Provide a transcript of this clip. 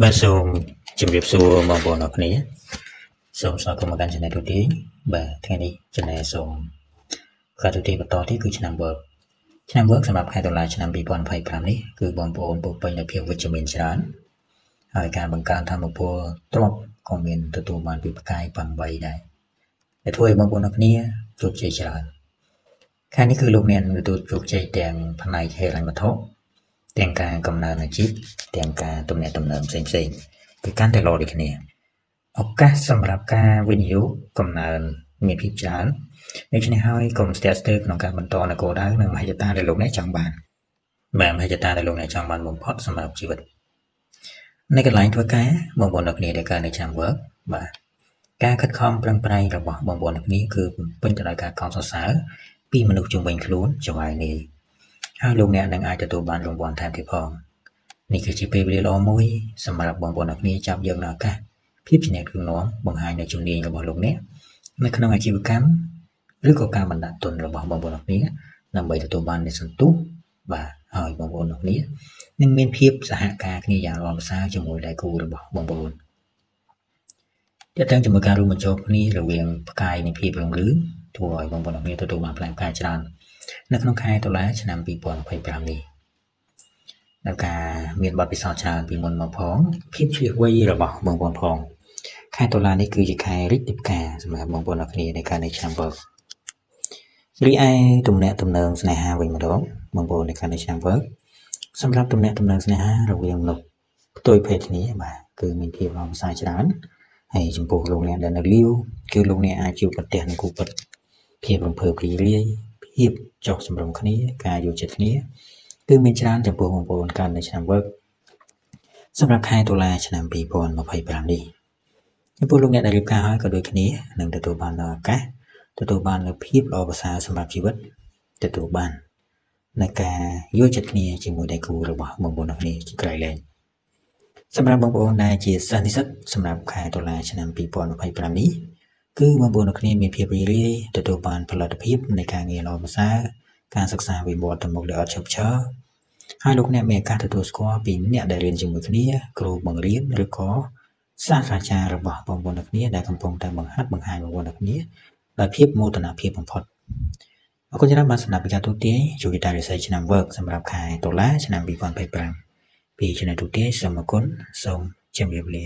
បាទសូមជម្រាបសួរបងប្អូនអរគ្នាសូមស្វាគមន៍មកកាន់ Channel ទូទាយបាទថ្ងៃនេះ Channel សូមផ្សាយទូទាយបន្តទៀតគឺឆ្នាំ Work សម្រាប់ខែតុលាឆ្នាំ2025នេះគឺបងប្អូនពោពេញដោយភាពវិជ្ជមានច្រើនហើយការបង្កើនធម៌ពលទ្រព្យក៏មានទទួលបានពីផ្កាយ8ដែរដែលធ្វើឲ្យបងប្អូនអរគ្នាជោគជ័យច្រើនខែនេះគឺលោកអ្នកនឹងទទួលជោគជ័យទាំងផ្នែកហិរញ្ញវត្ថុទាំងការកំណើនអាជីពទាំងការទំនាក់ទំនងផ្សេងៗគឺកាន់តែល្អដូចគ្នាឱកាសសម្រាប់ការវិនិយោគកំណើនមានភាពច្រើនដូច្នេះហើយកុំស្ទាក់ស្ទើរក្នុងការបន្តនៅគោលដៅនិងមហិច្ឆតាដែលលោកអ្នកចង់បានបាទមហិច្ឆតាដែលលោកអ្នកចង់បានបំផុតសម្រាប់ជីវិតនៅកន្លែងធ្វើការបងប្អូនអ្នកគ្នាដែលកើតនៅឆ្នាំ Work បាទការខិតខំប្រឹងប្រែងរបស់បងប្អូនអ្នកគ្នាគឺបំពេញទៅដោយការកោតសរសើរពីមនុស្សជុំវិញខ្លួនចង្វាយនេះហើយលោកអ្នកនឹងអាចទទួលបានរង្វាន់ថែមទៀតផងនេះគឺជាពេលវេលាល្អមួយសម្រាប់បងប្អូនអ្នកគ្នាចាប់យកនៅឱកាសភាពជាអ្នកដឹកនាំបង្ហាញនៅជំនាញរបស់លោកអ្នកនៅក្នុងអាជីវកម្មឬក៏ការបណ្ដាក់ទុនរបស់បងប្អូនអ្នកគ្នាដើម្បីទទួលបាននូវសន្ទុះបាទហើយបងប្អូនអ្នកគ្នានឹងមានភាពសហការគ្នាយ៉ាងល្អប្រសើរជាមួយដៃគូរបស់បងប្អូនទាក់ទងជាមួយការរួមបញ្ចូលគ្នារវាងផ្កាយនៃភាពរុងរឿងធ្វើឲ្យបងប្អូនអ្នកគ្នាទទួលបានផ្លែផ្កាយច្រើននៅក្នុងខែតុលាឆ្នាំ2025នេះដោយការមានបទពិសោធន៍ច្រើនពីមុនមកផងភាពឆ្លៀសវៃរបស់បងប្អូនផងខែតុលានេះគឺជាខែរីកទីផ្កាសម្រាប់បងប្អូនអ្នកគ្នាในការនៃឆ្នាំ Work រីឯទំនាក់ទំនងស្នេហាវិញម្ដងបងប្អូនในការនៃឆ្នាំ Work សម្រាប់ទំនាក់ទំនងស្នេហារវាងមនុស្សផ្ទុយភេទគ្នាបាទគឺមានភាពល្អប្រសើរច្រើនហើយចំពោះលោកអ្នកដែលនៅលាវគឺលោកអ្នកអាចជួបប្រទះនឹងគូពិតភាពរំភើបរីករាយភាពចុះសម្រុងគ្នាការយល់ចិត្តគ្នាគឺមានច្រើនចំពោះបងប្អូនកើតនៅឆ្នាំ Work សម្រាប់ខែតុលាឆ្នាំ2025នេះចំពោះលោកអ្នកដែលរៀបការហើយក៏ដូចគ្នានឹងទទួលបានឱកាសទទួលបាននូវភាពល្អប្រសើរសម្រាប់ជីវិតទទួលបាននៃការយល់ចិត្តគ្នាជាមួយដៃគូរបស់បងប្អូនគ្នាជាក្រៃលែងសម្រាប់បងប្អូនដែលជាសិស្សនិស្សិតសម្រាប់ខែតុលាឆ្នាំ2025នេះគឺបងប្អូនគ្នាមានភាពរីករាយទទួលបានផលិតភាពនៃការងារល្អប្រសើរការសិក្សាវិវត្តទៅមុខដោយអត់ឈប់ឈរហើយលោកអ្នកមានឱកាសទទួលស្គាល់ពីអ្នកដែលរៀនជាមួយគ្នាគ្រូបង្រៀនឬក៏សាស្ត្រាចារ្យរបស់បងប្អូនគ្នាដែលកំពុងតែបង្ហាត់បង្ហាញបងប្អូនគ្នាដោយភាពមោទនភាពបំផុតអរគុណច្រើនបាទសម្រាប់ការទូទាយជួយវិទ្យាសាស្ត្រឆ្នាំ Work សម្រាប់ខែតុលាឆ្នាំ2025ពី Channel ទូទាយសូមអរគុណសូមជម្រាបលា